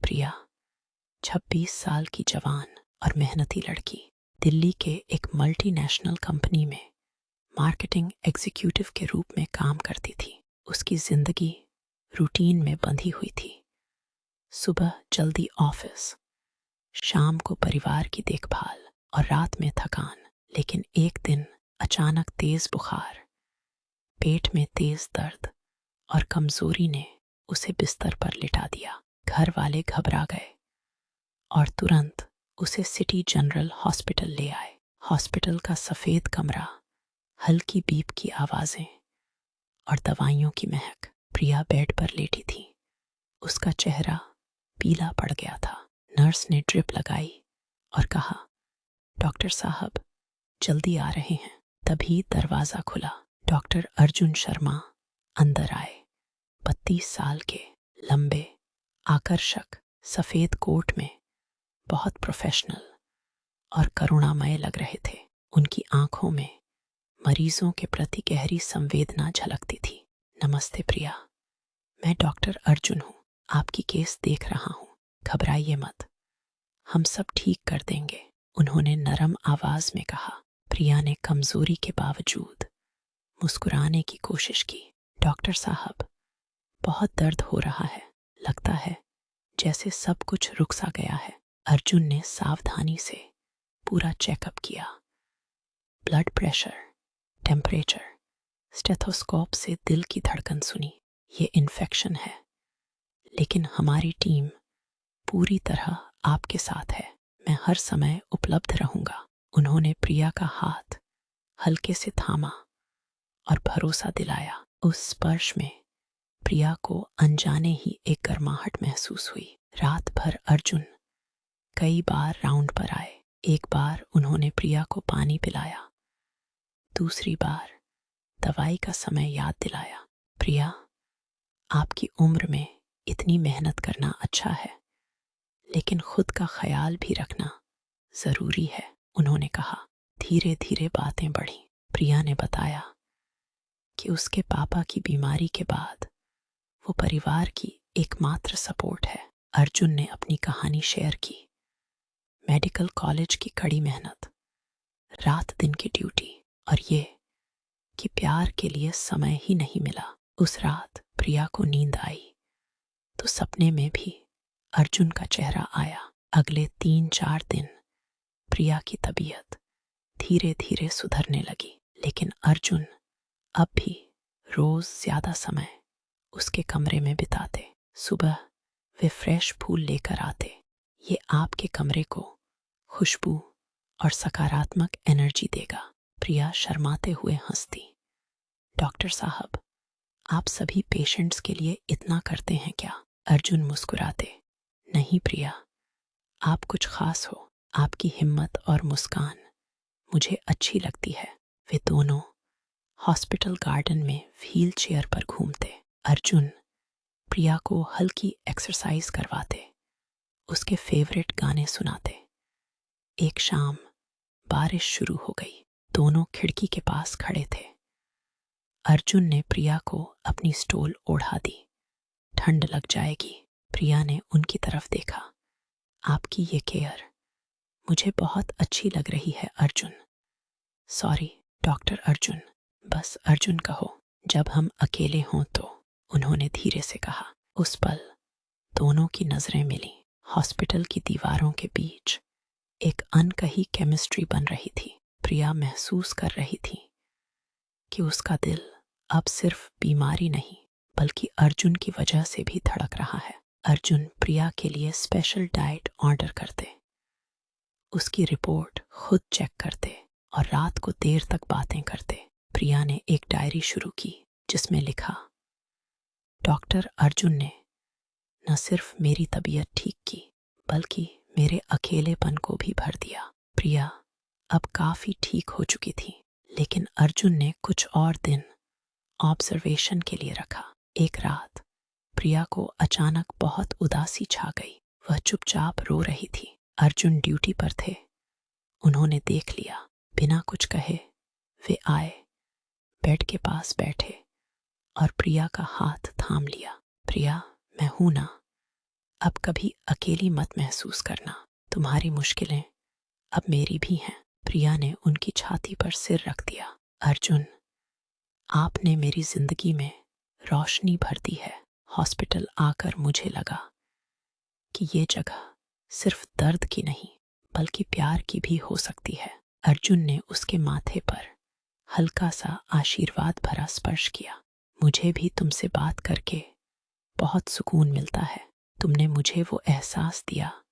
प्रिया 26 साल की जवान और मेहनती लड़की दिल्ली के एक मल्टीनेशनल कंपनी में मार्केटिंग एग्जीक्यूटिव के रूप में काम करती थी। उसकी जिंदगी रूटीन में बंधी हुई थी। सुबह जल्दी ऑफिस, शाम को परिवार की देखभाल और रात में थकान। लेकिन एक दिन अचानक तेज बुखार, पेट में तेज दर्द और कमजोरी ने उसे बिस्तर पर लिटा दिया। घर वाले घबरा गए और तुरंत उसे सिटी जनरल हॉस्पिटल ले आए। हॉस्पिटल का सफेद कमरा, हल्की बीप की आवाजें और दवाइयों की महक। प्रिया बेड पर लेटी थी। उसका चेहरा पीला पड़ गया था। नर्स ने ड्रिप लगाई और कहा, डॉक्टर साहब जल्दी आ रहे हैं। तभी दरवाजा खुला। डॉक्टर अर्जुन शर्मा अंदर आए। 32 साल के, लंबे, आकर्षक सफेद कोट में, बहुत प्रोफेशनल और करुणामय लग रहे थे। उनकी आंखों में मरीजों के प्रति गहरी संवेदना झलकती थी। नमस्ते प्रिया, मैं डॉक्टर अर्जुन हूँ। आपकी केस देख रहा हूँ। घबराइए मत, हम सब ठीक कर देंगे, उन्होंने नरम आवाज में कहा। प्रिया ने कमजोरी के बावजूद मुस्कुराने की कोशिश की। डॉक्टर साहब, बहुत दर्द हो रहा है, लगता है जैसे सब कुछ रुक सा गया है। अर्जुन ने सावधानी से पूरा चेकअप किया। ब्लड प्रेशर, टेम्परेचर, स्टेथोस्कोप से दिल की धड़कन सुनी। ये इन्फेक्शन है, लेकिन हमारी टीम पूरी तरह आपके साथ है। मैं हर समय उपलब्ध रहूंगा। उन्होंने प्रिया का हाथ हल्के से थामा और भरोसा दिलाया। उस स्पर्श में प्रिया को अनजाने ही एक गर्माहट महसूस हुई। रात भर अर्जुन कई बार राउंड पर आए। एक बार उन्होंने प्रिया को पानी पिलाया, दूसरी बार दवाई का समय याद दिलाया। प्रिया, आपकी उम्र में इतनी मेहनत करना अच्छा है, लेकिन खुद का ख्याल भी रखना जरूरी है, उन्होंने कहा। धीरे धीरे बातें बढ़ी। प्रिया ने बताया कि उसके पापा की बीमारी के बाद वो परिवार की एकमात्र सपोर्ट है। अर्जुन ने अपनी कहानी शेयर की। मेडिकल कॉलेज की कड़ी मेहनत, रात दिन की ड्यूटी और ये कि प्यार के लिए समय ही नहीं मिला। उस रात प्रिया को नींद आई तो सपने में भी अर्जुन का चेहरा आया। अगले 3-4 दिन प्रिया की तबीयत धीरे धीरे सुधरने लगी, लेकिन अर्जुन अब भी रोज ज्यादा समय उसके कमरे में बिताते। सुबह वे फ्रेश फूल लेकर आते। ये आपके कमरे को खुशबू और सकारात्मक एनर्जी देगा। प्रिया शर्माते हुए हंसती। डॉक्टर साहब, आप सभी पेशेंट्स के लिए इतना करते हैं क्या? अर्जुन मुस्कुराते। नहीं प्रिया, आप कुछ खास हो। आपकी हिम्मत और मुस्कान मुझे अच्छी लगती है। वे दोनों हॉस्पिटल गार्डन में व्हील चेयर पर घूमते। अर्जुन प्रिया को हल्की एक्सरसाइज करवाते, उसके फेवरेट गाने सुनाते। एक शाम बारिश शुरू हो गई। दोनों खिड़की के पास खड़े थे। अर्जुन ने प्रिया को अपनी स्टोल ओढ़ा दी। ठंड लग जाएगी। प्रिया ने उनकी तरफ देखा। आपकी ये केयर मुझे बहुत अच्छी लग रही है अर्जुन। सॉरी डॉक्टर अर्जुन, बस अर्जुन कहो जब हम अकेले हों तो, उन्होंने धीरे से कहा। उस पल दोनों की नजरें मिली। हॉस्पिटल की दीवारों के बीच एक अनकही केमिस्ट्री बन रही थी। प्रिया महसूस कर रही थी कि उसका दिल अब सिर्फ बीमारी नहीं बल्कि अर्जुन की वजह से भी धड़क रहा है। अर्जुन प्रिया के लिए स्पेशल डाइट ऑर्डर करते, उसकी रिपोर्ट खुद चेक करते और रात को देर तक बातें करते। प्रिया ने एक डायरी शुरू की जिसमें लिखा, डॉक्टर अर्जुन ने न सिर्फ मेरी तबीयत ठीक की बल्कि मेरे अकेलेपन को भी भर दिया। प्रिया अब काफी ठीक हो चुकी थी, लेकिन अर्जुन ने कुछ और दिन ऑब्जर्वेशन के लिए रखा। एक रात प्रिया को अचानक बहुत उदासी छा गई। वह चुपचाप रो रही थी। अर्जुन ड्यूटी पर थे। उन्होंने देख लिया। बिना कुछ कहे वे आए, बेड के पास बैठे और प्रिया का हाथ थाम लिया। प्रिया, मैं हूं ना, अब कभी अकेली मत महसूस करना, तुम्हारी मुश्किलें अब मेरी भी हैं। प्रिया ने उनकी छाती पर सिर रख दिया। अर्जुन, आपने मेरी जिंदगी में रोशनी भर दी है। हॉस्पिटल आकर मुझे लगा कि ये जगह सिर्फ दर्द की नहीं बल्कि प्यार की भी हो सकती है। अर्जुन ने उसके माथे पर हल्का सा आशीर्वाद भरा स्पर्श किया। मुझे भी तुमसे बात करके बहुत सुकून मिलता है। तुमने मुझे वो एहसास दिया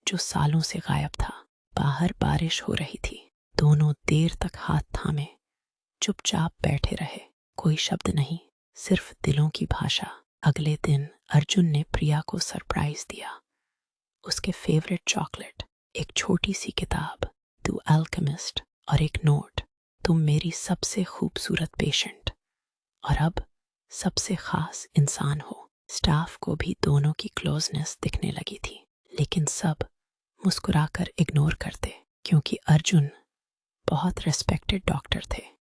जो सालों से गायब था। बाहर बारिश हो रही थी। दोनों देर तक हाथ थामे चुपचाप बैठे रहे। कोई शब्द नहीं, सिर्फ दिलों की भाषा। अगले दिन अर्जुन ने प्रिया को सरप्राइज दिया। उसके फेवरेट चॉकलेट, एक छोटी सी किताब द अल्केमिस्ट और एक नोट, तुम मेरी सबसे खूबसूरत पेशेंट और अब सबसे खास इंसान हो। स्टाफ को भी दोनों की क्लोजनेस दिखने लगी थी, लेकिन सब मुस्कुराकर इग्नोर करते क्योंकि अर्जुन बहुत रेस्पेक्टेड डॉक्टर थे।